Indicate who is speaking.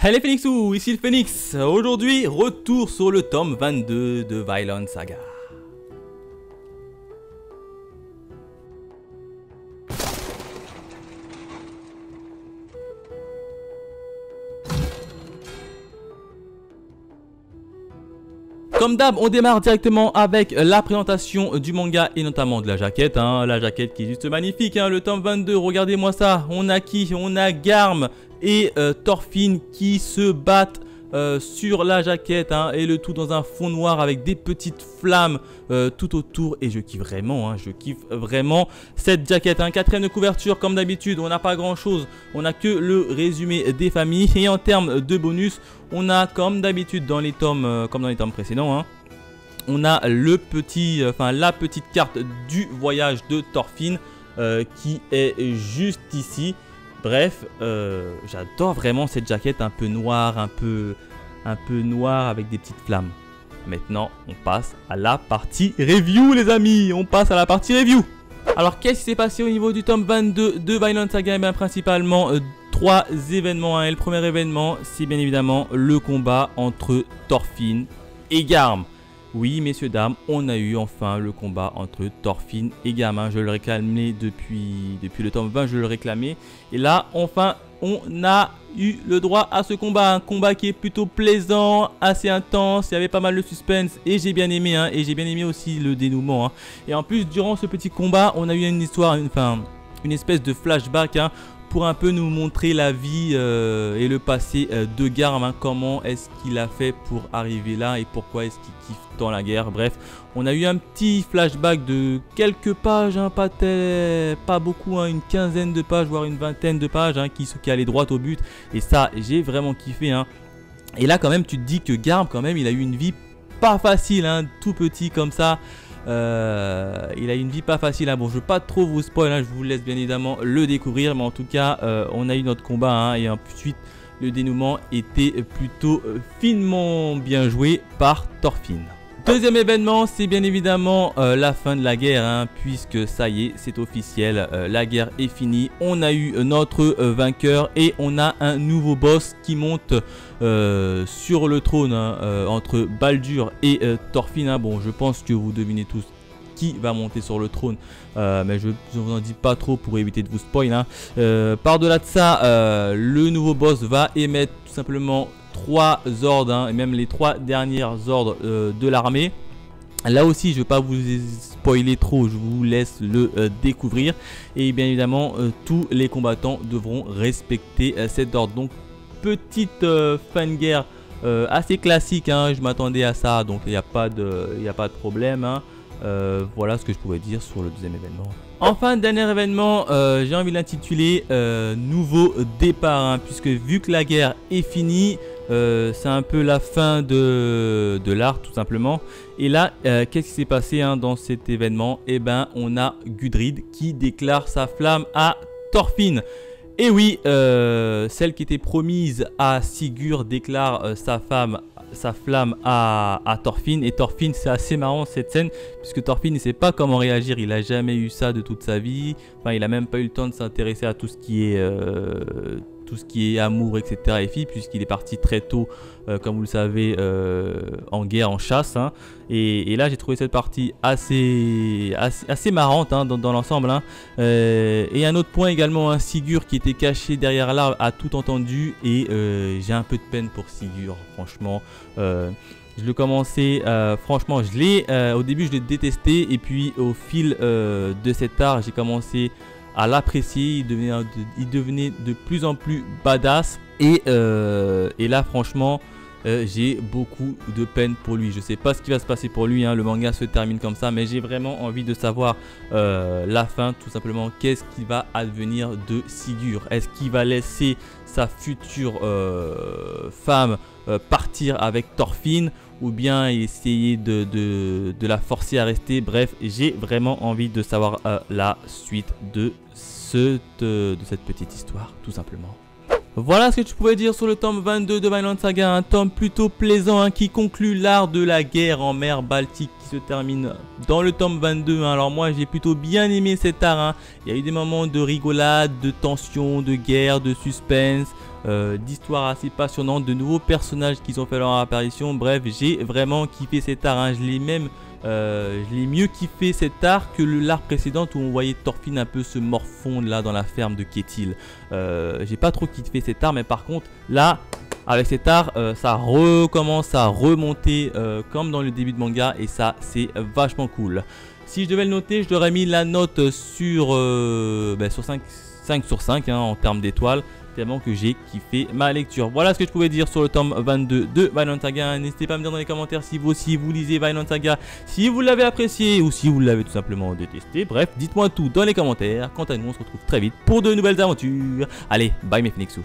Speaker 1: Allez Phoenixou, ici le Phoenix. Aujourd'hui, retour sur le tome 22 de Vinland Saga. Comme d'hab, on démarre directement avec la présentation du manga et notamment de la jaquette. La jaquette qui est juste magnifique, le tome 22, regardez-moi ça. On a qui? On a Garm et Thorfinn qui se battent sur la jaquette et le tout dans un fond noir avec des petites flammes tout autour. Et je kiffe vraiment, cette jaquette. Quatrième de couverture, comme d'habitude, on n'a pas grand chose. On n'a que le résumé des familles. Et en termes de bonus, on a comme d'habitude dans les tomes, comme dans les tomes précédents, on a la petite carte du voyage de Thorfinn qui est juste ici. Bref, j'adore vraiment cette jaquette un peu noire, un peu noire avec des petites flammes. Maintenant, on passe à la partie review, les amis. On passe à la partie review. Alors, qu'est-ce qui s'est passé au niveau du tome 22 de Vinland Saga? Principalement, trois événements. Et le premier événement, c'est bien évidemment le combat entre Thorfinn et Garm. Oui, messieurs, dames, on a eu enfin le combat entre Thorfinn et Garm. Je le réclamais depuis le tome 20, je le réclamais. Et là, enfin, on a eu le droit à ce combat. Un combat qui est plutôt plaisant, assez intense. Il y avait pas mal de suspense et j'ai bien aimé. Et j'ai bien aimé aussi le dénouement. Et en plus, durant ce petit combat, on a eu une histoire, une espèce de flashback. Pour un peu nous montrer la vie et le passé de Garm, comment est-ce qu'il a fait pour arriver là et pourquoi est-ce qu'il kiffe dans la guerre. Bref, on a eu un petit flashback de quelques pages, pas beaucoup, une quinzaine de pages, voire une vingtaine de pages qui allait droit au but. Et ça, j'ai vraiment kiffé. Et là, quand même, tu te dis que Garm, quand même, il a eu une vie pas facile, tout petit comme ça. Il a une vie pas facile. Bon, je ne veux pas trop vous spoil, je vous laisse bien évidemment le découvrir. Mais en tout cas, on a eu notre combat et ensuite le dénouement était plutôt finement bien joué par Thorfinn. Deuxième événement, c'est bien évidemment la fin de la guerre, puisque ça y est, c'est officiel, la guerre est finie. On a eu notre vainqueur et on a un nouveau boss qui monte sur le trône entre Baldur et Thorfinn. Bon, je pense que vous devinez tous qui va monter sur le trône, mais je ne vous en dis pas trop pour éviter de vous spoil. Par-delà de ça, le nouveau boss va émettre tout simplement 3 ordres, et même les 3 dernières ordres de l'armée. Là aussi, je ne vais pas vous spoiler trop, je vous laisse le découvrir. Et bien évidemment, tous les combattants devront respecter cet ordre. Donc, petite fin de guerre assez classique, je m'attendais à ça, donc il n'y a pas de problème. Voilà ce que je pouvais dire sur le deuxième événement. Enfin, dernier événement, j'ai envie de l'intituler nouveau départ, puisque vu que la guerre est finie, c'est un peu la fin de l'art tout simplement. Et là, qu'est-ce qui s'est passé dans cet événement? On a Gudrid qui déclare sa flamme à Thorfinn. Et oui, celle qui était promise à Sigurd déclare sa flamme à Thorfinn. Et Thorfinn, c'est assez marrant cette scène, puisque Thorfinn ne sait pas comment réagir. Il n'a jamais eu ça de toute sa vie. Enfin, il n'a même pas eu le temps de s'intéresser à tout ce qui est amour, etc. et filles, puisqu'il est parti très tôt, comme vous le savez, en guerre, en chasse. Et là, j'ai trouvé cette partie assez marrante dans l'ensemble. Et un autre point également, Sigurd qui était caché derrière l'arbre a tout entendu. Et j'ai un peu de peine pour Sigurd, franchement. Je le commençais, franchement, au début, je l'ai détesté. Et puis, au fil de cet art, j'ai commencé à l'apprécier. Il devenait de plus en plus badass. Et là, franchement, j'ai beaucoup de peine pour lui. Je sais pas ce qui va se passer pour lui, le manga se termine comme ça, mais j'ai vraiment envie de savoir la fin, tout simplement. Qu'est-ce qui va advenir de Sigurd? Est-ce qu'il va laisser sa future femme partir avec Thorfinn, ou bien essayer de la forcer à rester? Bref, j'ai vraiment envie de savoir la suite de cette petite histoire, tout simplement. Voilà ce que je pouvais dire sur le tome 22 de Vinland Saga, un tome plutôt plaisant qui conclut l'art de la guerre en mer Baltique qui se termine dans le tome 22. Alors moi j'ai plutôt bien aimé cet art, il y a eu des moments de rigolade, de tension, de guerre, de suspense, d'histoires assez passionnantes, de nouveaux personnages qui ont fait leur apparition. Bref, j'ai vraiment kiffé cet art, hein. Je l'ai mieux kiffé cet art que l'art précédent où on voyait Thorfinn un peu se morfondre là dans la ferme de Ketil. J'ai pas trop kiffé cet art, mais par contre là avec cet art ça recommence à remonter comme dans le début de manga, et ça c'est vachement cool. Si je devais le noter, je l'aurais mis la note sur 5 sur 5 hein, en termes d'étoiles, tellement que j'ai kiffé ma lecture. Voilà ce que je pouvais dire sur le tome 22 de Vinland Saga. N'hésitez pas à me dire dans les commentaires si vous aussi vous lisez Vinland Saga, si vous l'avez apprécié ou si vous l'avez tout simplement détesté. Bref, dites-moi tout dans les commentaires. Quant à nous, on se retrouve très vite pour de nouvelles aventures. Allez, bye mes Phoenixous.